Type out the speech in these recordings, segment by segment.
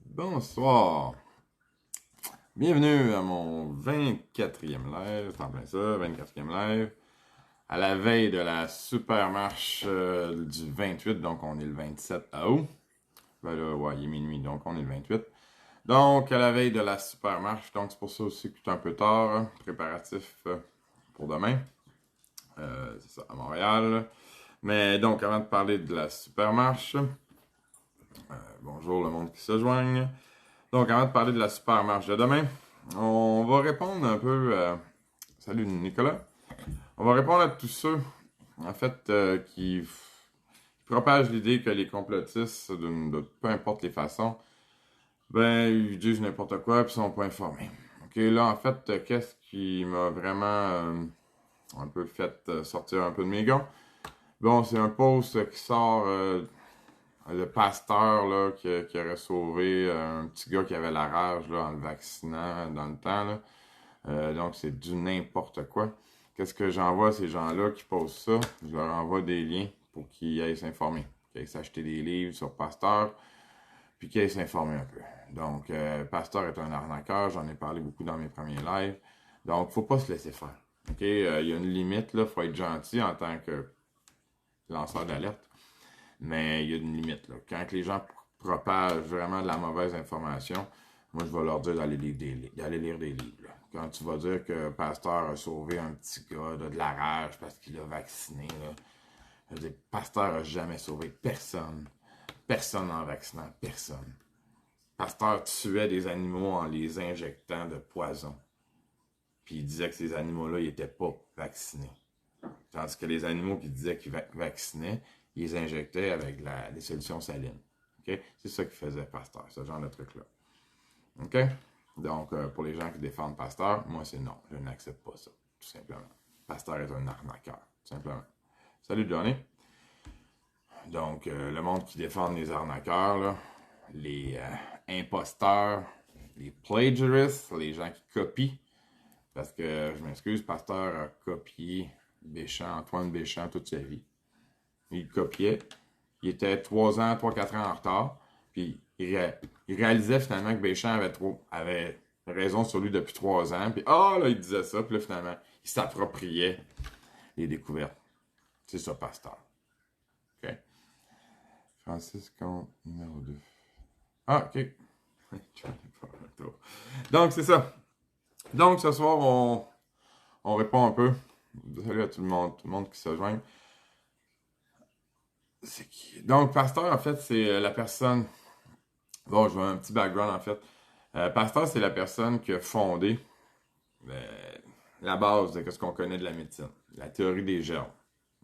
Bonsoir. Bienvenue à mon 24e live, c'est en plein ça, 24e live. À la veille de la super marche du 28, donc on est le 27 août. Ben là, ouais, il est minuit, donc on est le 28. Donc, à la veille de la super marche, donc c'est pour ça aussi que c'est un peu tard, hein, préparatif pour demain. C'est ça, à Montréal. Mais donc, avant de parler de la super marche, bonjour le monde qui se joigne. Donc, avant de parler de la super marche de demain, on va répondre un peu. Salut Nicolas. On va répondre à tous ceux, en fait, qui propagent l'idée que les complotistes, de peu importe les façons, ben, ils disent n'importe quoi et sont pas informés. Ok, là, en fait, qu'est-ce qui m'a vraiment un peu fait sortir un peu de mes gants? Bon, c'est un post qui sort de pasteur là, qui aurait sauvé un petit gars qui avait la rage là, en le vaccinant dans le temps. Là. Donc, c'est du n'importe quoi. Qu'est-ce que j'envoie à ces gens-là qui posent ça? Je leur envoie des liens pour qu'ils aillent s'informer, qu'ils aillent s'acheter des livres sur Pasteur, puis qu'ils aillent s'informer un peu. Donc, Pasteur est un arnaqueur, j'en ai parlé beaucoup dans mes premiers lives. Donc, faut pas se laisser faire. OK? Il y a une limite, là, faut être gentil en tant que lanceur d'alerte. Mais il y a une limite, là. Quand les gens propagent vraiment de la mauvaise information, moi, je vais leur dire d'aller lire des livres. Là. Quand tu vas dire que Pasteur a sauvé un petit gars là, de la rage parce qu'il l'a vacciné, là, je veux dire, Pasteur a jamais sauvé personne. Personne en vaccinant, personne. Pasteur tuait des animaux en les injectant de poison. Puis il disait que ces animaux-là, ils n'étaient pas vaccinés. Tandis que les animaux qui disaient qu'ils vaccinaient, ils les injectaient avec des solutions salines. Okay? C'est ça qu'il faisait Pasteur, ce genre de truc-là. OK? Donc, pour les gens qui défendent Pasteur, moi, c'est non. Je n'accepte pas ça, tout simplement. Pasteur est un arnaqueur, tout simplement. Salut, Johnny. Donc, le monde qui défend les arnaqueurs, là, les imposteurs, les plagiarists, les gens qui copient, parce que, je m'excuse, Pasteur a copié Antoine Béchamp toute sa vie. Il copiait. Il était 3 ans, 4 ans en retard. Puis il réalisait finalement que Béchamp avait raison sur lui depuis 3 ans. Puis là, il disait ça. Puis là, finalement, il s'appropriait les découvertes. C'est ça, Pasteur. OK. Francis Comte, numéro 2. Ah, OK. Donc, c'est ça. Donc, ce soir, on répond un peu. Salut à tout le monde qui se joint. C'est qui? Donc, Pasteur, en fait, c'est la personne. Bon, je veux un petit background, en fait. Pasteur, c'est la personne qui a fondé euh, la base de ce qu'on connaît de la médecine. La théorie des germes,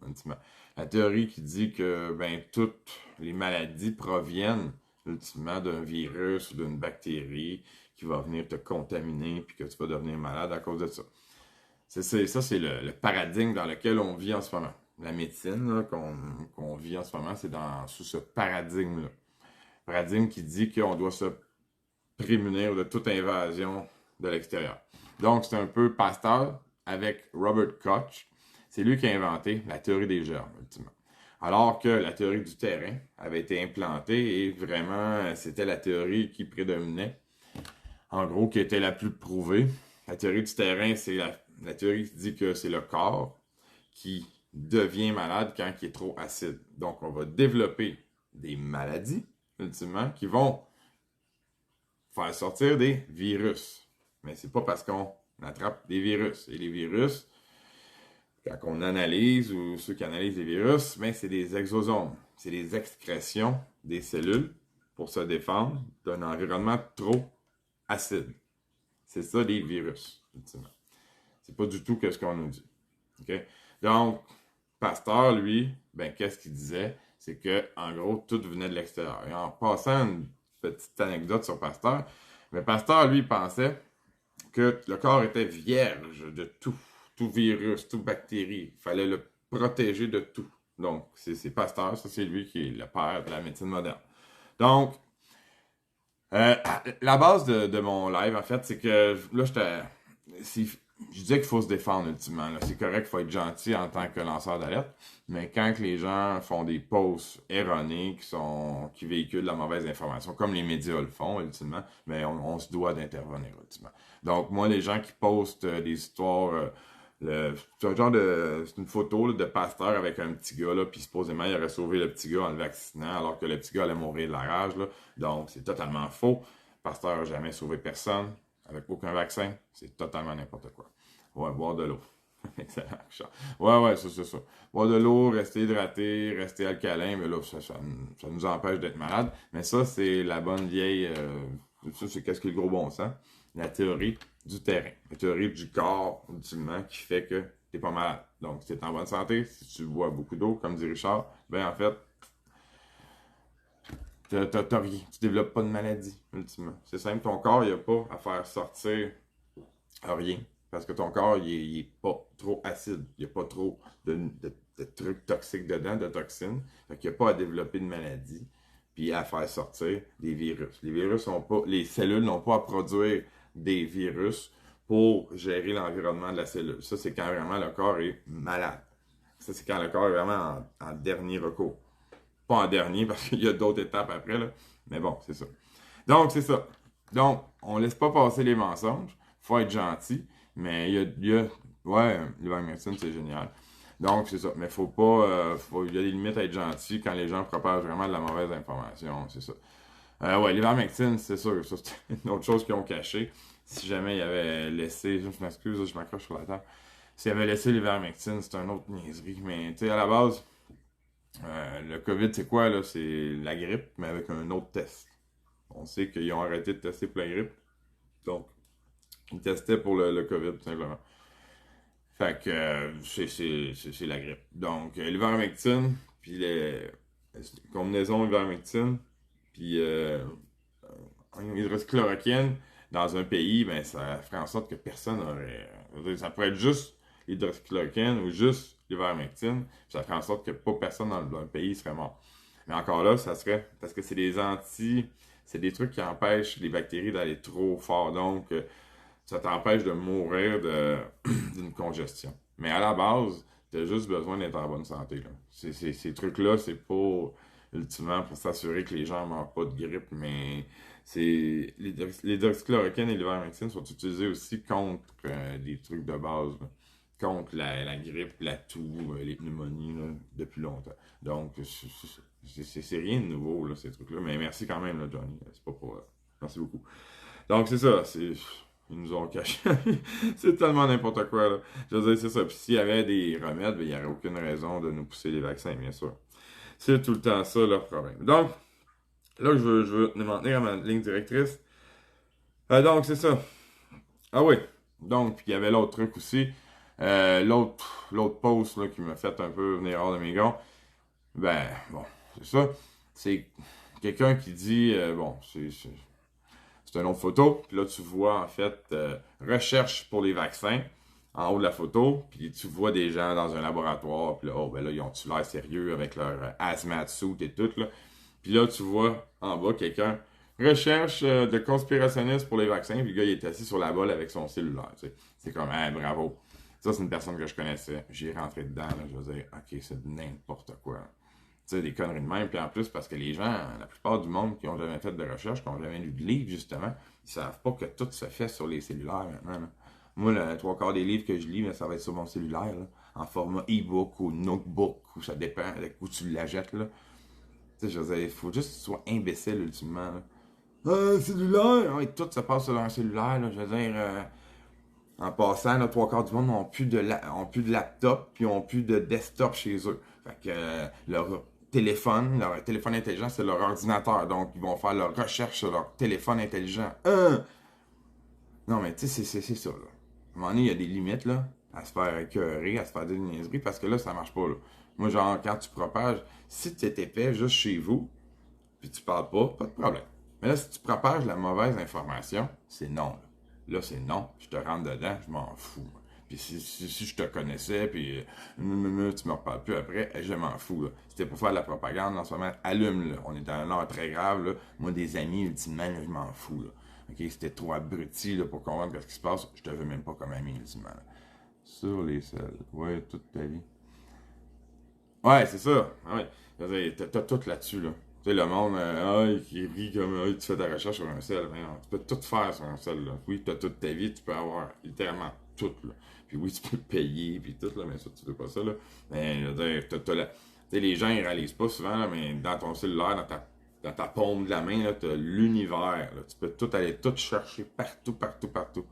ultimement. La théorie qui dit que ben, toutes les maladies proviennent ultimement d'un virus ou d'une bactérie qui va venir te contaminer puis que tu vas devenir malade à cause de ça. Ça, c'est le paradigme dans lequel on vit en ce moment. La médecine qu'on vit en ce moment, c'est sous ce paradigme-là. Paradigme qui dit qu'on doit se prémunir de toute invasion de l'extérieur. Donc, c'est un peu Pasteur avec Robert Koch. C'est lui qui a inventé la théorie des germes, ultimement. Alors que la théorie du terrain avait été implantée et vraiment, c'était la théorie qui prédominait. En gros, qui était la plus prouvée. La théorie du terrain, c'est la théorie qui dit que c'est le corps qui devient malade quand il est trop acide. Donc, on va développer des maladies, ultimement, qui vont faire sortir des virus. Mais c'est pas parce qu'on attrape des virus. Et les virus, quand on analyse, ou ceux qui analysent les virus, ben c'est des exosomes. C'est des excrétions des cellules pour se défendre d'un environnement trop acide. C'est ça, les virus, ultimement. C'est pas du tout ce qu'on nous dit. Okay? Donc, Pasteur, lui, ben, qu'est-ce qu'il disait? C'est que, en gros, tout venait de l'extérieur. Et en passant une petite anecdote sur Pasteur, mais Pasteur, lui, pensait que le corps était vierge de tout virus, toute bactérie. Il fallait le protéger de tout. Donc, c'est Pasteur, ça c'est lui qui est le père de la médecine moderne. Donc, la base de mon live, en fait, c'est que là, je disais qu'il faut se défendre ultimement. C'est correct qu'il faut être gentil en tant que lanceur d'alerte, mais quand que les gens font des posts erronés qui véhiculent de la mauvaise information, comme les médias le font ultimement, mais on se doit d'intervenir ultimement. Donc moi, les gens qui postent des histoires, c'est un genre c'est une photo là, de pasteur avec un petit gars, là, puis supposément il aurait sauvé le petit gars en le vaccinant, alors que le petit gars allait mourir de la rage. Là. Donc c'est totalement faux. Le pasteur n'a jamais sauvé personne avec aucun vaccin. C'est totalement n'importe quoi. Ouais, boire de l'eau. Excellent, Richard. Ouais, c'est ça. Boire de l'eau, rester hydraté, rester alcalin, mais là, ça nous empêche d'être malade. Mais ça, c'est la bonne vieille. Ça, c'est qu'est-ce qui est le gros bon sens? La théorie du terrain. La théorie du corps, ultimement, qui fait que t'es pas malade. Donc, si t'es en bonne santé, si tu bois beaucoup d'eau, comme dit Richard, ben en fait, t'as rien. Tu développes pas de maladie, ultimement. C'est simple, ton corps, il n'y a pas à faire sortir rien. Parce que ton corps, il est pas trop acide. Il n'y a pas trop de trucs toxiques dedans, de toxines. Fait qu'il n'y a pas à développer de maladie. Puis à faire sortir des virus. Les cellules n'ont pas à produire des virus pour gérer l'environnement de la cellule. Ça, c'est quand vraiment le corps est malade. Ça, c'est quand le corps est vraiment en dernier recours. Pas en dernier, parce qu'il y a d'autres étapes après, là. Mais bon, c'est ça. Donc, c'est ça. Donc, on laisse pas passer les mensonges. Faut être gentil. Mais ouais, l'ivermectine, c'est génial. Donc, c'est ça. Mais faut pas, il y a des limites à être gentil quand les gens propagent vraiment de la mauvaise information. C'est ça. Ouais, l'ivermectine, c'est sûr. Ça, c'est une autre chose qu'ils ont caché. Si jamais ils avaient laissé, je m'excuse, je m'accroche sur la table. S'ils avaient laissé l'ivermectine, c'est une autre niaiserie. Mais, tu sais, à la base, le COVID, c'est quoi, là? C'est la grippe, mais avec un autre test. On sait qu'ils ont arrêté de tester pour la grippe. Donc, ils testaient pour le COVID, tout simplement. Fait que c'est la grippe. Donc, l'ivermectine, puis les combinaisons ivermectine, puis hydroxychloroquine dans un pays, ben ça ferait en sorte que personne aurait. Ça pourrait être juste l'hydroxychloroquine ou juste l'ivermectine, puis ça ferait en sorte que pas personne dans le pays serait mort. Mais encore là, ça serait parce que c'est c'est des trucs qui empêchent les bactéries d'aller trop fort. Donc, ça t'empêche de mourir d'une congestion. Mais à la base, t'as juste besoin d'être en bonne santé. Là. Ces trucs-là, c'est pas ultimement pour s'assurer que les gens ne meurent pas de grippe, mais l'hydroxychloroquine et l'ivermectine sont utilisés aussi contre des trucs de base, là. Contre la grippe, la toux, les pneumonies, là, depuis longtemps. Donc, c'est rien de nouveau, là, ces trucs-là. Mais merci quand même, là, Johnny. C'est pas pour... merci beaucoup. Donc, c'est ça. Ils nous ont caché. C'est tellement n'importe quoi, là. Je veux dire, c'est ça. Puis s'il y avait des remèdes, ben, il n'y aurait aucune raison de nous pousser les vaccins, bien sûr. C'est tout le temps ça, leur problème. Donc, là, je veux m'en tenir à ma ligne directrice. Donc, c'est ça. Ah oui. Donc, puis il y avait l'autre truc aussi. L'autre post là, qui m'a fait un peu venir hors de mes gonds. Ben, bon, c'est ça. C'est quelqu'un qui dit, bon, c'est une autre photo. Puis là, tu vois, en fait, recherche pour les vaccins en haut de la photo. Puis tu vois des gens dans un laboratoire. Puis là, oh, ben là, ils ont-tu l'air sérieux avec leur hazmat suit et tout, là. Puis là, tu vois en bas quelqu'un, recherche de conspirationniste pour les vaccins. Puis le gars, il est assis sur la bolle avec son cellulaire. Tu sais. C'est comme, ah, bravo. Ça, c'est une personne que je connaissais. J'y rentré dedans, là. Je veux dire, ok, c'est n'importe quoi. Tu sais, des conneries de même. Puis en plus, parce que les gens, la plupart du monde qui ont jamais fait de recherche, qui ont jamais lu de livres, justement, ils savent pas que tout se fait sur les cellulaires maintenant, là. Moi, le trois quarts des livres que je lis, ben, ça va être sur mon cellulaire, là, en format e-book ou notebook, ou ça dépend où tu la jettes, là. Tu sais, je veux dire, il faut juste que tu sois imbécile, ultimement, là. Cellulaire! Ouais, tout se passe sur un cellulaire, là. Je veux dire, en passant, là, trois quarts du monde n'ont plus de laptop, puis n'ont plus de desktop chez eux. Fait que leur téléphone intelligent, c'est leur ordinateur. Donc, ils vont faire leur recherche sur leur téléphone intelligent. Non, mais tu sais, c'est ça, là. À un moment donné, il y a des limites, là, à se faire écœurer, à se faire des niaiseries, parce que là, ça marche pas, là. Moi, genre, quand tu propages, si tu étais fait juste chez vous, puis tu parles pas de problème. Mais là, si tu propages la mauvaise information, c'est non, là. Là, c'est non. Je te rentre dedans, je m'en fous. Puis si je te connaissais, puis tu me reparles plus après, je m'en fous. Là. C'était pour faire de la propagande en ce moment. Allume, là. On est dans un heure très grave. Là. Moi, des amis, ultimement, là, je m'en fous. Là. Ok, c'était trop abruti là, pour comprendre ce qui se passe, je te veux même pas comme ami, ultimement. Là. Sur les selles. Ouais, toute ta vie. Ouais, c'est ça. Ouais. T'as tout là-dessus, là. Tu sais, le monde, qui rit comme, tu fais ta recherche sur un sel. Mais non, tu peux tout faire sur un sel, là. Oui, t'as toute ta vie, tu peux avoir littéralement tout, là. Puis oui, tu peux payer, puis tout, là, mais ça, tu veux pas ça, là. Mais, je veux dire, tu sais, les gens, ils réalisent pas souvent, là, mais dans ton cellulaire, dans ta paume de la main, là, t'as l'univers, là. Tu peux tout aller, tout chercher partout, partout, partout.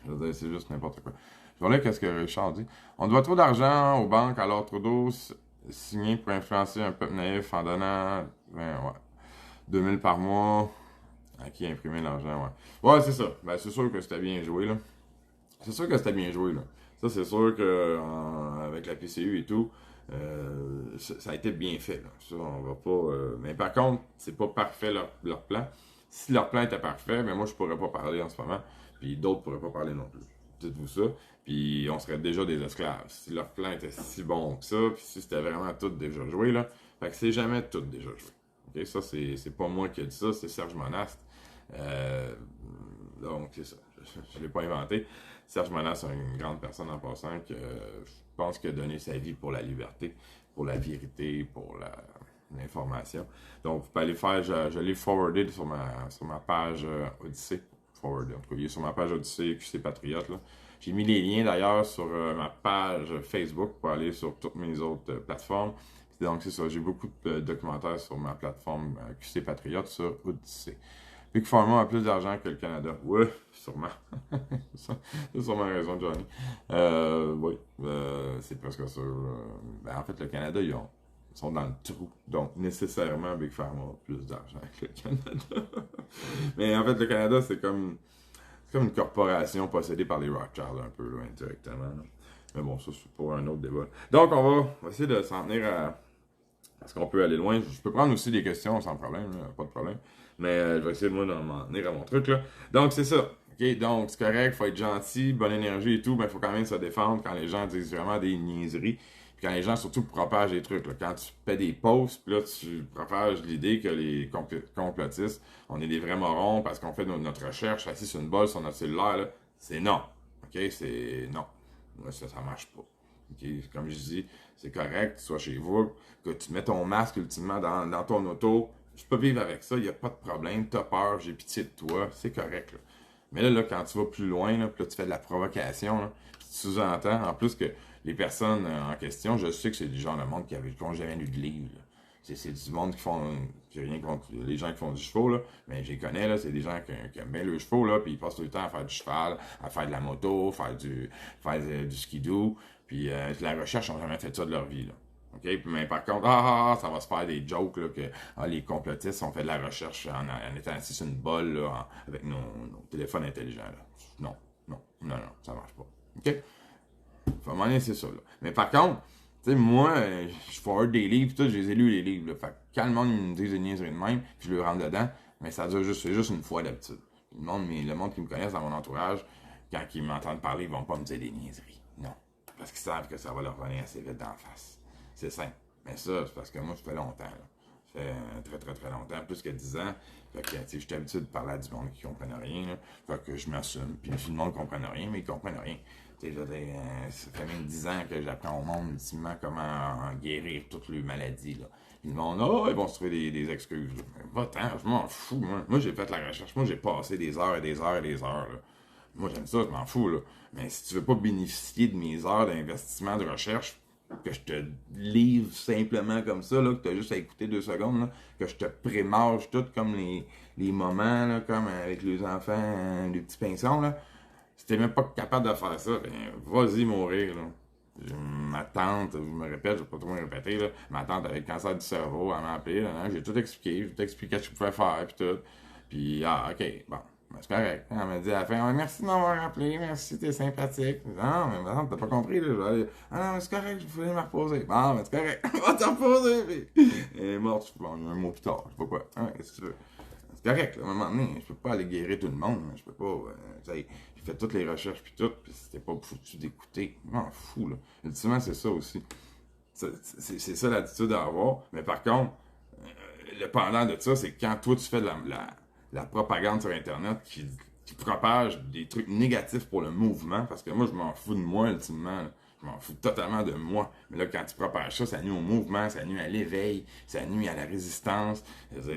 Je veux dire, c'est juste n'importe quoi. Je vais lire qu'est-ce que Richard dit. On doit trop d'argent aux banques, alors Trudeau signé pour influencer un peuple naïf en donnant 2000 par mois à qui imprimer l'argent, ouais. Ouais, c'est ça. Ben, c'est sûr que c'était bien joué, là. C'est sûr que c'était bien joué, là. Ça, c'est sûr que avec la PCU et tout, ça a été bien fait, là. Ça, on va pas... mais par contre, c'est pas parfait leur plan. Si leur plan était parfait, ben moi, je pourrais pas parler en ce moment. Puis d'autres pourraient pas parler non plus. Dites-vous ça. Puis on serait déjà des esclaves. Si leur plan était si bon que ça, puis si c'était vraiment tout déjà joué, là. Fait que c'est jamais tout déjà joué. Okay? Ça, c'est pas moi qui ai dit ça, c'est Serge Monast. Donc, c'est ça. Je l'ai pas inventé. Serge Monast, c'est une grande personne en passant que je pense qu'il a donné sa vie pour la liberté, pour la vérité, pour l'information. Donc, vous pouvez aller faire, je l'ai forwardé sur ma page Odyssée. Forwardé, en tout cas, il est sur ma page Odyssée, QC Patriote, là. J'ai mis les liens d'ailleurs sur ma page Facebook pour aller sur toutes mes autres plateformes. Donc, c'est ça, j'ai beaucoup de documentaires sur ma plateforme QC Patriote sur Odyssée. Big Pharma a plus d'argent que le Canada. Oui, sûrement. C'est sûrement raison, Johnny. Oui, c'est presque sûr. En fait, le Canada, ils sont dans le trou. Donc, nécessairement, Big Pharma a plus d'argent que le Canada. Mais en fait, le Canada, c'est comme une corporation possédée par les Rothschild, un peu, là, indirectement. Là. Mais bon, ça, c'est pour un autre débat. Donc, on va essayer de s'en tenir à... Parce qu'on peut aller loin. Je peux prendre aussi des questions sans problème, là, pas de problème. Mais je vais essayer de moi m'en tenir à mon truc, là. Donc, c'est ça. OK, donc, c'est correct, faut être gentil, bonne énergie et tout, mais il faut quand même se défendre quand les gens disent vraiment des niaiseries. Puis quand les gens, surtout, propagent des trucs. Là. Quand tu fais des posts, puis là, tu propages l'idée que les complotistes, on est des vrais morons parce qu'on fait notre recherche assis sur une bolle sur notre cellulaire, là. C'est non. OK, c'est non. Ça marche pas. Okay? Comme je dis, c'est correct que tu sois chez vous, que tu mets ton masque ultimement dans ton auto. Je peux vivre avec ça, il n'y a pas de problème. Tu as peur, j'ai pitié de toi, c'est correct. Là. Mais là, quand tu vas plus loin, là, puis là, tu fais de la provocation, là, puis tu sous-entends, en plus que les personnes en question, je sais que c'est du genre de monde qui n'ont jamais lu de livre. C'est du monde qui font. J'ai rien contre les gens qui font du cheval, là, mais je les connais, là, c'est des gens qui aiment bien le cheval, là, puis ils passent tout le temps à faire du cheval, à faire de la moto, faire du skidoo, puis de la recherche, ils n'ont jamais fait ça de leur vie. Là. Okay? Mais par contre, ça va se faire des jokes là, que les complotistes ont fait de la recherche en étant assis sur une bolle là, avec nos téléphones intelligents. Là. Non, ça marche pas. OK? Faut m'en laisser ça. Là. Mais par contre, tu sais, moi, je forward des livres, tout, je les ai lus les livres. Là. Fait que quand le monde me dit des niaiseries de même, puis je le rentre dedans, mais ça dure c'est juste une fois d'habitude. Le monde qui me connaisse dans mon entourage, quand ils m'entendent parler, ils vont pas me dire des niaiseries. Non. Parce qu'ils savent que ça va leur venir assez vite d'en face. C'est simple. Mais ça, c'est parce que moi, ça fait longtemps. Là. Ça fait très, très, très longtemps, plus que 10 ans. Fait que, tu sais, j'étais habitué de parler à du monde qui ne comprennent rien. Là. Fait que je m'assume. Puis tout le monde ne comprenne rien, mais ils ne comprennent rien. Tu sais, ça fait même 10 ans que j'apprends au monde, ultimement, comment guérir toutes les maladies. Là. Puis le monde, ils vont se trouver des excuses. Va-t'en, je m'en fous. Moi, j'ai fait la recherche. Moi, j'ai passé des heures et des heures et des heures. Là. Moi, j'aime ça, je m'en fous. Là. Mais si tu veux pas bénéficier de mes heures d'investissement de recherche, que je te livre simplement comme ça, là, que tu as juste à écouter 2 secondes, là, que je te prémâche tout comme les moments, là, comme avec les enfants, les petits pinsons, là. Si t'es même pas capable de faire ça, ben, vas-y mourir, là. Ma tante, je me répète, je vais pas trop me répéter, là, ma tante avait le cancer du cerveau, elle m'a appelé, là, j'ai tout expliqué, j'ai tout expliqué ce que je pouvais faire, puis tout. Puis, ok, bon. Ben, c'est correct. Elle m'a dit à la fin, merci de m'avoir appelé, merci, t'es sympathique. Non, mais maintenant, t'as pas compris, là. Je vais aller, non, mais c'est correct, je voulais me reposer. Bon, mais c'est correct, va te reposer, puis. Elle est morte, bon, un mois plus tard, je sais pas quoi. Qu'est-ce que tu veux? C'est correct, là, à un moment donné, je peux pas aller guérir tout le monde, je peux pas, tu sais, j'ai fait toutes les recherches, puis tout, puis c'était pas foutu d'écouter. Je m'en fous, là. Ultimement, c'est ça aussi. C'est ça l'attitude à avoir, mais par contre, le pendant de ça, c'est quand toi, tu fais de la propagande sur Internet qui propage des trucs négatifs pour le mouvement, parce que moi, je m'en fous de moi, ultimement. Là. Je m'en fous totalement de moi. Mais là, quand tu propages ça, ça nuit au mouvement, ça nuit à l'éveil, ça nuit à la résistance.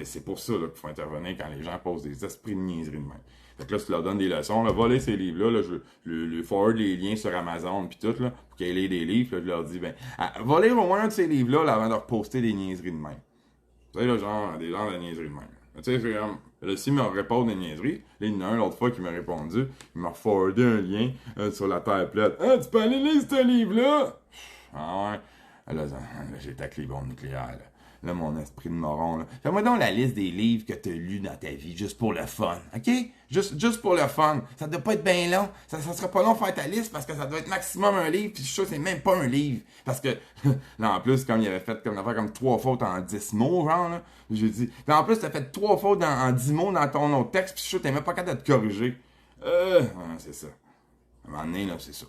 C'est pour ça qu'il faut intervenir quand les gens posent des esprits de niaiserie de même. Fait que là, tu leur donnes des leçons, là, voler ces livres-là, là, je forward les liens sur Amazon puis tout, là, pour qu'ils aient des livres, là, je leur dis, voler au moins un de ces livres-là là, avant de reposter des niaiseries de même. Tu sais, là, genre, des genres de niaiseries de même. Tu sais, c'est comme, là, s'il me répond des niaiseries, là, il y en a un l'autre fois qui m'a répondu, il m'a forwardé un lien sur la Terre plate. Ah, tu peux aller lire ce livre-là? Ah ouais. Là, j'ai taclé les bombes nucléaires, là. Là, mon esprit de moron, là. Fais-moi donc la liste des livres que t'as lus dans ta vie, juste pour le fun, OK? Juste pour le fun. Ça doit pas être bien long. Ça sera pas long de faire ta liste parce que ça doit être maximum un livre, puis je suis sûr que c'est même pas un livre. Parce que, là, en plus, comme il avait fait comme 3 fautes en 10 mots, genre, là, j'ai dit, puis en plus, t'as fait 3 fautes en 10 mots dans ton autre texte, puis je suis sûr que t'es même pas capable de te corriger. Ouais, c'est ça. À un moment donné, là, c'est ça.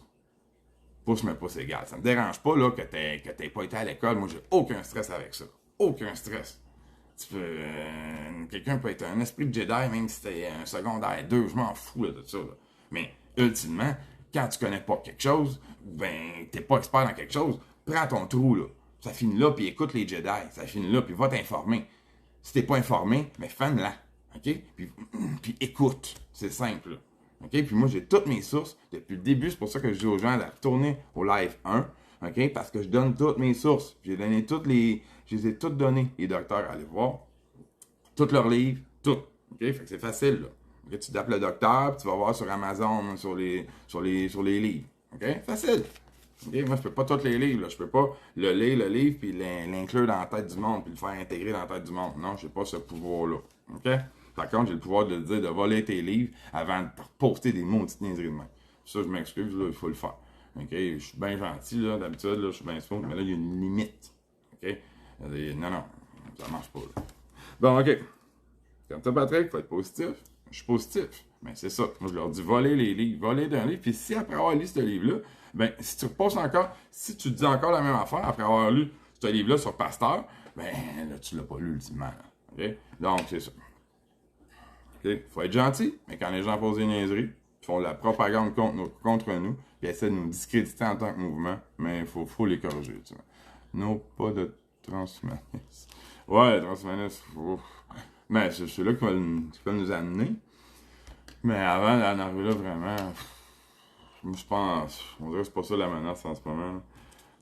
Pouce, mais pouce égal. Ça me dérange pas, là, que t'aies pas été à l'école. Moi, j'ai aucun stress avec ça. Aucun stress. Quelqu'un peut être un esprit de Jedi, même si t'es un secondaire 2, je m'en fous là, de ça. Là. Mais, ultimement, quand tu connais pas quelque chose, ben, t'es pas expert dans quelque chose, prends ton trou, là. Ça finit là, puis écoute les Jedi. Ça finit là, puis va t'informer. Si t'es pas informé, mais fan-la. OK? Puis écoute. C'est simple, là. OK? Puis moi, j'ai toutes mes sources depuis le début. C'est pour ça que je dis aux gens de retourner au live 1. OK? Parce que je donne toutes mes sources. J'ai donné je les ai toutes données, les docteurs, allez voir. Tous leurs livres, tout. OK? Fait que c'est facile, là. Okay? Tu tapes le docteur, puis tu vas voir sur Amazon, sur les livres. OK? Facile. OK? Moi, je peux pas tous les livres, là. Je peux pas le lire, le livre, puis l'inclure dans la tête du monde, puis le faire intégrer dans la tête du monde. Non, j'ai pas ce pouvoir-là. OK? Par contre, j'ai le pouvoir de le dire, de voler tes livres avant de poster des maudites niaiseries de main. Ça, je m'excuse, là, il faut le faire. OK? Je suis bien gentil, là, d'habitude, là, je suis bien smooth, mais là, il y a une limite. OK? Non, ça marche pas, là. Bon, OK. Comme ça, Patrick, il faut être positif. Je suis positif. Mais c'est ça. Moi, je leur dis, voler les livres, voler d'un livre. Puis si après avoir lu ce livre-là, ben, si tu reposes encore, si tu dis encore la même affaire après avoir lu ce livre-là sur Pasteur, ben, là, tu l'as pas lu ultimement, là. OK? Donc, c'est ça. OK? Faut être gentil, mais quand les gens posent des niaiseries, ils font de la propagande contre nous, puis essaient de nous discréditer en tant que mouvement, mais il faut les corriger, tu vois. Non, pas de transhumanisme. Ouais, le transhumanisme, mais c'est là qui va nous amener. Mais avant d'en arriver là, vraiment, je pense, on dirait que c'est pas ça la menace en ce moment.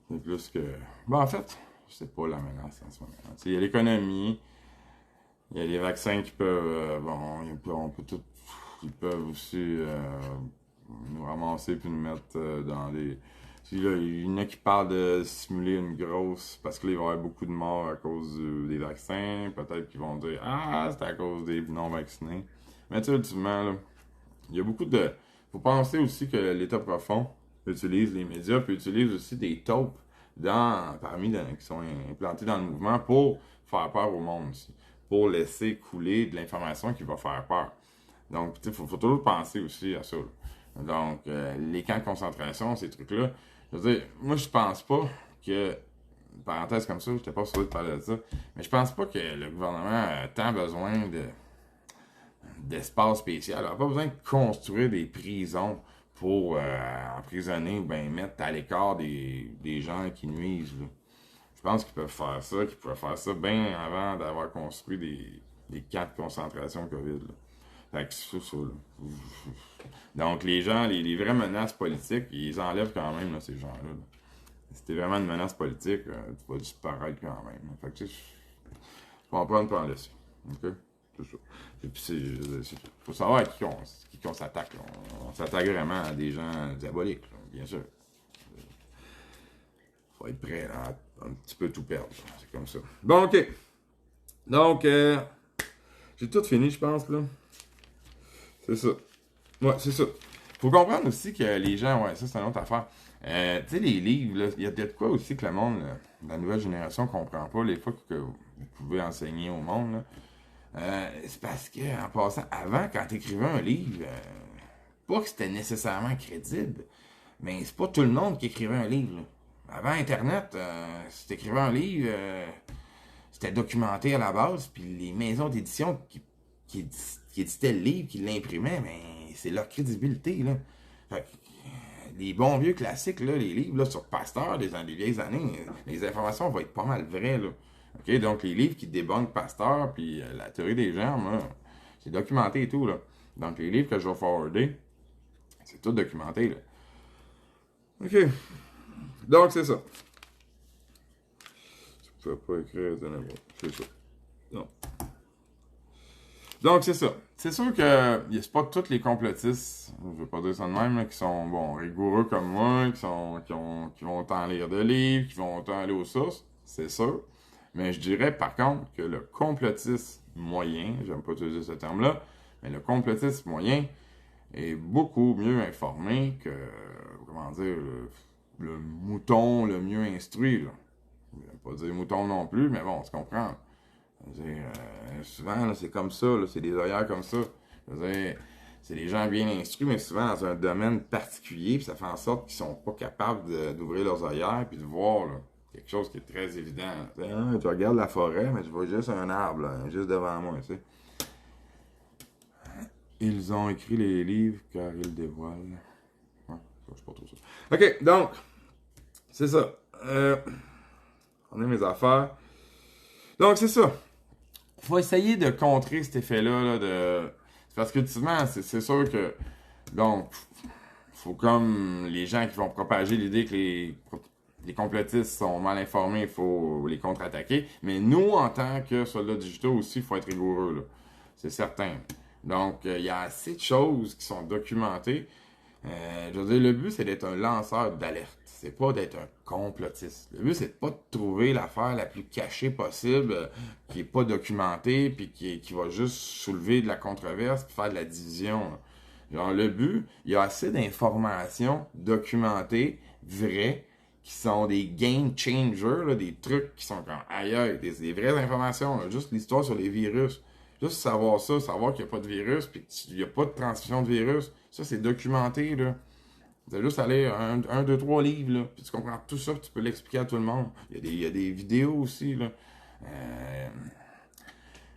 C'est plus que... Bon, en fait, c'est pas la menace en ce moment. Il y a l'économie, il y a les vaccins qui peuvent... ils peuvent aussi nous ramasser puis nous mettre dans des... Là, il y en a qui parlent de simuler une grosse... Parce que là, il va y avoir beaucoup de morts à cause des vaccins. Peut-être qu'ils vont dire « Ah, c'est à cause des non-vaccinés. » Mais tu sais, ultimement, là, il y a beaucoup de... Faut penser aussi que l'État profond utilise les médias, puis utilise aussi des taupes qui sont implantés dans le mouvement pour faire peur au monde aussi. Pour laisser couler de l'information qui va faire peur. Donc, il faut toujours penser aussi à ça. Là. Donc, les camps de concentration, ces trucs-là, je veux dire, moi, je pense pas que, parenthèse comme ça, je n'étais pas sûr de parler de ça, mais je pense pas que le gouvernement a tant besoin d'espace spécial. Il n'a pas besoin de construire des prisons pour emprisonner ou bien mettre à l'écart des gens qui nuisent. Là. Je pense qu'ils peuvent faire ça, qu'ils pourraient faire ça bien avant d'avoir construit des camps de concentration COVID. Là. Fait que c'est ça, là. Donc, les gens, les vraies menaces politiques, ils enlèvent quand même, là, ces gens-là. Là. Si t'es vraiment une menace politique, tu vas disparaître quand même. Là. Fait que, tu sais, je comprends de pas en laisser. OK? C'est ça. Et puis, faut savoir à qui on s'attaque. Là. On s'attaque vraiment à des gens diaboliques, là, bien sûr. Faut être prêt là, à un petit peu tout perdre. Là. C'est comme ça. Bon, OK. Donc, j'ai tout fini, je pense, là. C'est ça. Ouais, c'est ça. Faut comprendre aussi que les gens, ouais, ça c'est une autre affaire. Tu sais, les livres, là, il y a peut-être quoi aussi que le monde, la nouvelle génération comprend pas, les fois que vous pouvez enseigner au monde, là. C'est parce que, en passant, avant, quand tu écrivais un livre, pas que c'était nécessairement crédible, mais c'est pas tout le monde qui écrivait un livre, là. Avant Internet, si tu écrivais un livre, c'était documenté à la base, puis les maisons d'édition qui qui éditaient le livre, qui l'imprimaient, mais c'est leur crédibilité, là. Fait que, les bons vieux classiques, là, les livres là, sur Pasteur des vieilles années, les informations vont être pas mal vraies, là. OK? Donc, les livres qui débunkent Pasteur, puis la théorie des germes, là, c'est documenté et tout, là. Donc, les livres que je vais forwarder, c'est tout documenté, là. OK. Donc, c'est ça. Tu peux pas écrire, c'est ça. Non. Donc, c'est ça. C'est sûr que c'est pas tous les complotistes, je vais pas dire ça de même, là, qui sont bon, rigoureux comme moi, qui vont autant lire de livres, qui vont autant aller aux sources, c'est sûr. Mais je dirais par contre que le complotiste moyen, j'aime pas utiliser ce terme-là, mais le complotiste moyen est beaucoup mieux informé que, comment dire, le mouton le mieux instruit, là. Je vais pas dire mouton non plus, mais bon, tu comprends. Souvent, là, c'est comme ça, là, c'est des œillères comme ça. C'est des gens bien instruits, mais souvent dans un domaine particulier, puis ça fait en sorte qu'ils sont pas capables d'ouvrir leurs œillères puis de voir là, quelque chose qui est très évident. Tu regardes la forêt, mais tu vois juste un arbre, là, juste devant moi. Tu sais. Ils ont écrit les livres car ils dévoilent. Ouais, je sais pas trop ça. Ok, donc, c'est ça. On a mes affaires. Donc, c'est ça. Faut essayer de contrer cet effet-là. Parce qu'ultimement, c'est sûr que. Donc, faut comme les gens qui vont propager l'idée que les complotistes sont mal informés, il faut les contre-attaquer. Mais nous, en tant que soldats digitaux aussi, il faut être rigoureux. Là. C'est certain. Donc, il y a assez de choses qui sont documentées. Je veux dire, le but, c'est d'être un lanceur d'alerte. C'est pas d'être un complotiste. Le but, c'est de pas de trouver l'affaire la plus cachée possible, qui est pas documentée, puis qui va juste soulever de la controverse, puis faire de la division. Là. Genre, le but, il y a assez d'informations documentées, vraies, qui sont des game changers, là, des trucs qui sont comme ailleurs, des vraies informations. Là, juste l'histoire sur les virus. Juste savoir ça, savoir qu'il n'y a pas de virus, puis qu'il n'y a pas de transmission de virus. Ça, c'est documenté, là. C'est juste aller un, deux, trois livres, là, puis tu comprends tout ça, puis tu peux l'expliquer à tout le monde. Il y a des vidéos aussi, là.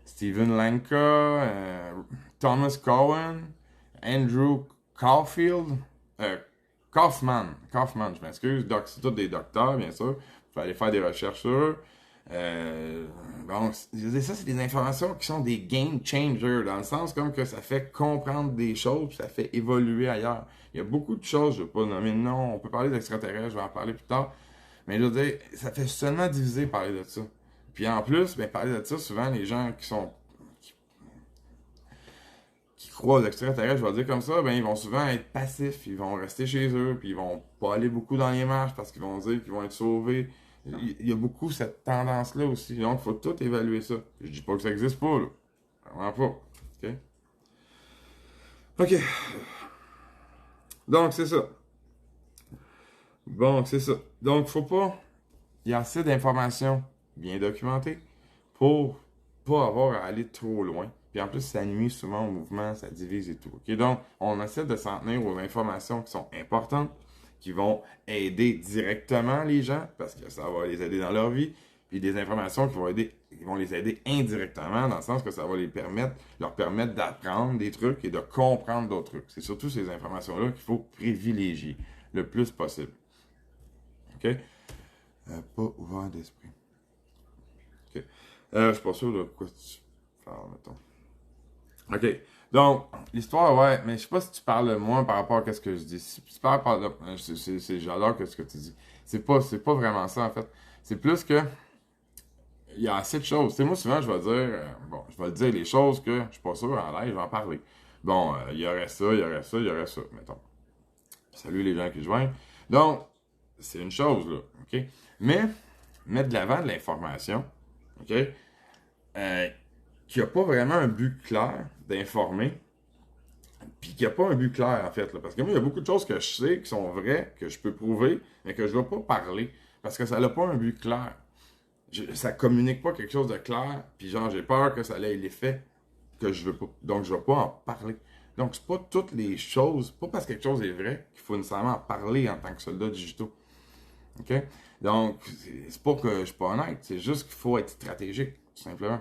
Stephen Lanka, Thomas Cohen, Andrew Caulfield, Kaufman, je m'excuse, c'est tous des docteurs, bien sûr. Il faut aller faire des recherches sur eux. Bon, je veux dire, ça, c'est des informations qui sont des game changers, dans le sens comme que ça fait comprendre des choses, puis ça fait évoluer ailleurs. Il y a beaucoup de choses, je ne vais pas nommer de nom, on peut parler d'extraterrestres, je vais en parler plus tard, mais je veux dire, ça fait seulement diviser parler de ça. Puis en plus, ben, parler de ça, souvent, les gens qui croient aux extraterrestres, je vais dire comme ça, ben, ils vont souvent être passifs, ils vont rester chez eux, puis ils vont pas aller beaucoup dans les marches parce qu'ils vont dire qu'ils vont être sauvés. Il y a beaucoup cette tendance-là aussi. Donc, il faut tout évaluer ça. Je dis pas que ça n'existe pas, là. Vraiment pas. OK? OK. Donc, c'est ça. Bon, c'est ça. Donc, faut pas... Il y a assez d'informations bien documentées pour pas avoir à aller trop loin. Puis en plus, ça nuit souvent au mouvement, ça divise et tout. OK? Donc, on essaie de s'en tenir aux informations qui sont importantes, qui vont aider directement les gens, parce que ça va les aider dans leur vie, puis des informations qui vont les aider indirectement, dans le sens que ça va leur permettre d'apprendre des trucs et de comprendre d'autres trucs. C'est surtout ces informations-là qu'il faut privilégier le plus possible. OK? Pas ouvert d'esprit. OK. Je suis pas sûr de quoi tu parles, mettons. OK. Donc, l'histoire, ouais, mais je sais pas si tu parles de moi par rapport à ce que je dis. Si tu parles de... J'adore ce que tu dis. C'est pas vraiment ça, en fait. C'est plus que il y a assez de choses. Tu sais, moi, souvent, je vais dire, je vais dire les choses que je suis pas sûr en live, je vais en parler. Bon, il y aurait ça, il y aurait ça, il y aurait ça, mettons. Salut les gens qui joignent. Donc, c'est une chose, là, OK? Mais, mettre de l'avant de l'information, OK? Qui n'a pas vraiment un but clair d'informer, puis qui n'a pas un but clair, en fait. Là, parce que moi, il y a beaucoup de choses que je sais qui sont vraies, que je peux prouver, mais que je ne vais pas parler, parce que ça n'a pas un but clair. Ça communique pas quelque chose de clair, puis genre, j'ai peur que ça ait l'effet que je veux pas. Donc, je ne vais pas en parler. Donc, c'est pas toutes les choses, pas parce que quelque chose est vrai, qu'il faut nécessairement en parler en tant que soldat digitaux. OK? Donc, c'est pas que je suis pas honnête, c'est juste qu'il faut être stratégique, tout simplement.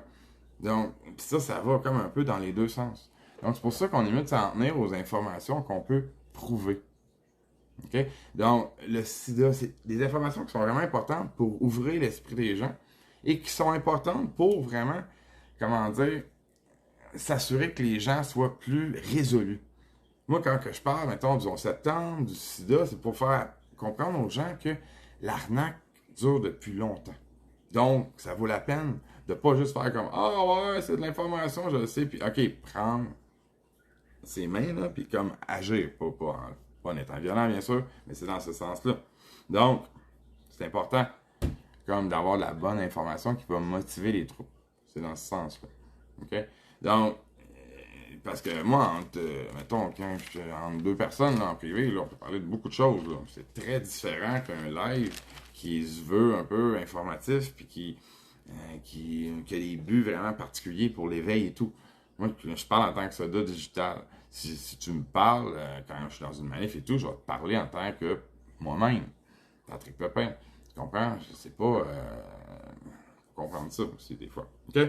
Donc, pis ça va comme un peu dans les deux sens. Donc, c'est pour ça qu'on est mieux de s'en tenir aux informations qu'on peut prouver. OK? Donc, le sida, c'est des informations qui sont vraiment importantes pour ouvrir l'esprit des gens et qui sont importantes pour vraiment, comment dire, s'assurer que les gens soient plus résolus. Moi, quand que je parle, mettons, du 11 septembre, du sida, c'est pour faire comprendre aux gens que l'arnaque dure depuis longtemps. Donc, ça vaut la peine de pas juste faire comme ah ouais, c'est de l'information, je le sais, puis OK, prendre ses mains, là, puis comme agir, pas en étant violent, bien sûr, mais c'est dans ce sens-là. Donc, c'est important, comme d'avoir de la bonne information qui va motiver les troupes. C'est dans ce sens-là. OK? Donc, parce que moi, mettons, quand je suis entre deux personnes là, en privé, là, on peut parler de beaucoup de choses. Là. C'est très différent qu'un live qui se veut un peu informatif, puis qui a des buts vraiment particuliers pour l'éveil et tout. Moi, je parle en tant que soldat digital. Si tu me parles, quand je suis dans une manif et tout, je vais te parler en tant que moi-même, Patrick Pepin. Tu comprends? Je sais pas comprendre ça aussi des fois. OK?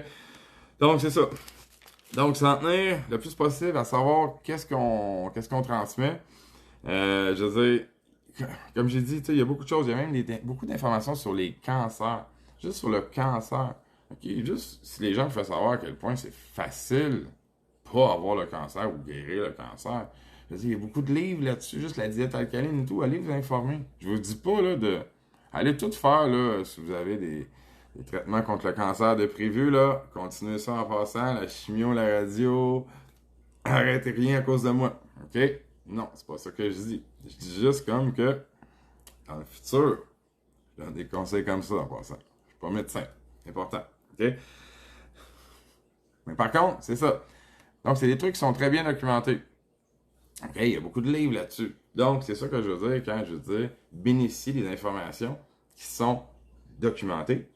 Donc, c'est ça. Donc, s'en tenir le plus possible à savoir qu'est-ce qu'on transmet. Je veux dire, comme j'ai dit, il y a beaucoup de choses. Il y a même beaucoup d'informations sur les cancers. Juste sur le cancer. OK? Juste si les gens me font savoir à quel point c'est facile pas avoir le cancer ou guérir le cancer. Je veux dire, il y a beaucoup de livres là-dessus, juste la diète alcaline et tout. Allez vous informer. Je vous dis pas là de. Allez tout faire là si vous avez des traitements contre le cancer de prévu, là. Continuez ça en passant. La chimio, la radio. Arrêtez rien à cause de moi. OK? Non, c'est pas ça que je dis. Je dis juste comme que dans le futur, je donne des conseils comme ça en passant. Je suis pas médecin. C'est important. OK? Mais par contre, c'est ça. Donc, c'est des trucs qui sont très bien documentés. OK? Il y a beaucoup de livres là-dessus. Donc, c'est ça que je veux dire quand je veux dire bénéficier des informations qui sont documentées,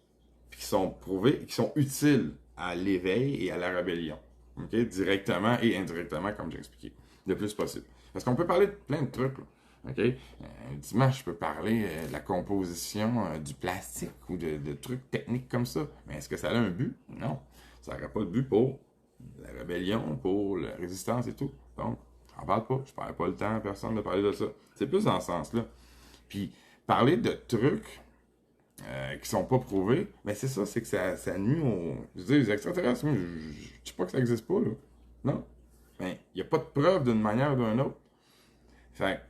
puis qui sont prouvées et qui sont utiles à l'éveil et à la rébellion. OK? Directement et indirectement, comme j'ai expliqué. Le plus possible. Parce qu'on peut parler de plein de trucs. Là. OK? Dimanche, je peux parler de la composition du plastique ou de trucs techniques comme ça. Mais est-ce que ça a un but? Non. Ça n'aurait pas de but pour la rébellion, pour la résistance et tout. Donc, j'en parle pas. Je perds pas le temps à personne de parler de ça. C'est plus dans ce sens-là. Puis, parler de trucs qui sont pas prouvés, mais c'est ça, c'est que ça nuit aux... Je veux dire, les extraterrestres, moi, je dis pas que ça existe pas, là. Non. Mais il n'y a pas de preuve d'une manière ou d'une autre. Fait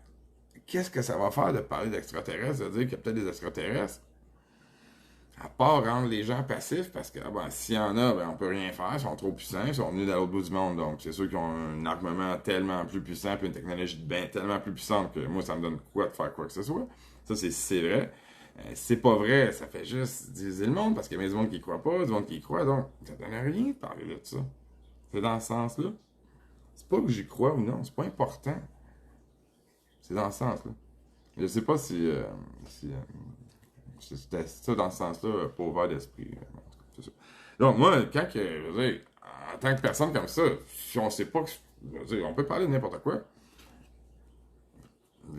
qu'est-ce que ça va faire de parler d'extraterrestres, de dire qu'il y a peut-être des extraterrestres? À part rendre les gens passifs, parce que s'il y en a, on peut rien faire, ils sont trop puissants, ils sont venus de l'autre bout du monde, donc c'est sûr qu'ils ont un armement tellement plus puissant, puis une technologie tellement plus puissante que moi, ça me donne quoi de faire quoi que ce soit. Ça, c'est vrai. C'est pas vrai, ça fait juste diviser le monde, parce qu'il y a du monde qui y croit pas, du monde qui y croit, donc ça donne rien de parler de ça. C'est dans ce sens-là. C'est pas que j'y crois ou non, c'est pas important. C'est dans ce sens-là. Je sais pas si c'était ça dans ce sens-là, pas ouvert d'esprit. C'est ça. Donc, moi, quand que, je veux dire, en tant que personne comme ça, si on sait pas que. Je veux dire, on peut parler de n'importe quoi.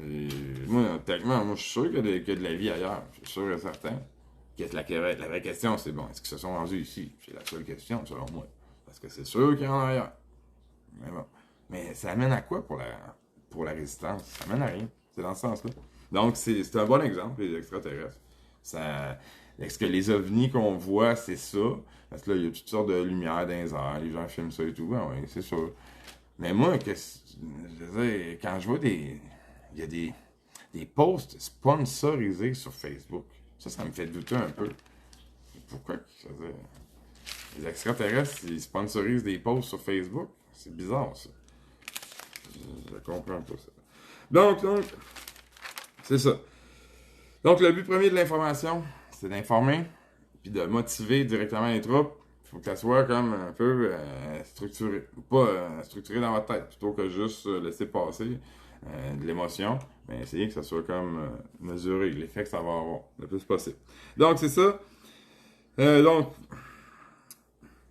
Et moi, techniquement, moi, je suis sûr qu'il y a de la vie ailleurs. Je suis sûr et certain. La vraie question, c'est bon, est-ce qu'ils se sont rendus ici? C'est la seule question, selon moi. Parce que c'est sûr qu'il y en a ailleurs. Mais bon. Mais ça amène à quoi pour la résistance? Ça amène à rien. C'est dans ce sens-là. Donc, c'est un bon exemple, les extraterrestres. Est-ce que les ovnis qu'on voit, c'est ça? Parce que là, il y a toutes sortes de lumières dans les airs, les gens filment ça et tout. Ben oui, c'est sûr. Mais moi, je veux dire, quand je vois il y a des posts sponsorisés sur Facebook, ça me fait douter un peu. Pourquoi? Je veux dire, les extraterrestres, ils sponsorisent des posts sur Facebook? C'est bizarre, ça. Je comprends pas ça. Donc, c'est ça. Donc, le but premier de l'information, c'est d'informer, puis de motiver directement les troupes. Il faut que ça soit comme un peu structuré. Pas structuré dans votre tête, plutôt que juste laisser passer de l'émotion. Mais essayer que ça soit comme mesuré, l'effet que ça va avoir, le plus possible. Donc, c'est ça. Donc,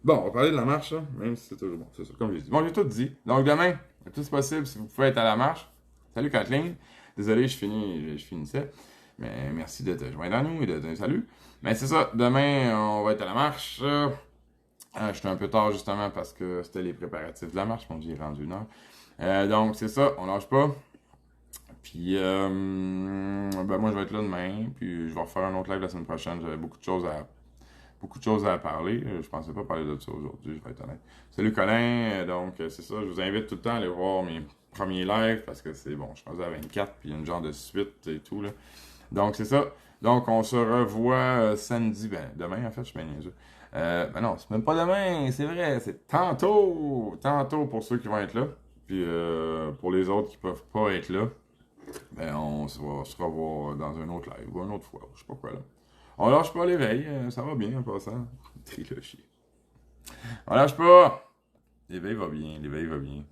bon, on va parler de la marche, là, même si c'est toujours bon. C'est ça, comme j'ai dit. Bon, j'ai tout dit. Donc, demain, le plus possible, si vous pouvez être à la marche. Salut Kathleen. Désolé, je finissais. Mais merci de te joindre à nous et de salut. Mais c'est ça, demain, on va être à la marche. J'étais un peu tard justement parce que c'était les préparatifs de la marche. Mon Dieu, il est rendu une heure. Donc, c'est ça, on lâche pas. Puis, ben moi, je vais être là demain. Puis, je vais refaire un autre live la semaine prochaine. J'avais beaucoup de choses à parler. Je pensais pas parler de ça aujourd'hui, je vais être honnête. Salut Colin, donc c'est ça, je vous invite tout le temps à aller voir mes premiers lives parce que c'est bon, je suis rendu à 24 puis il y a une genre de suite et tout là. Donc c'est ça. Donc on se revoit samedi, ben demain en fait, je suis bien niaiseux. Ben non, c'est même pas demain, c'est vrai, c'est tantôt. Tantôt pour ceux qui vont être là. Puis pour les autres qui peuvent pas être là, ben on se revoit dans un autre live ou une autre fois, je sais pas quoi là. On lâche pas l'éveil, ça va bien en passant. T'es le chien. On lâche pas! L'éveil va bien, l'éveil va bien.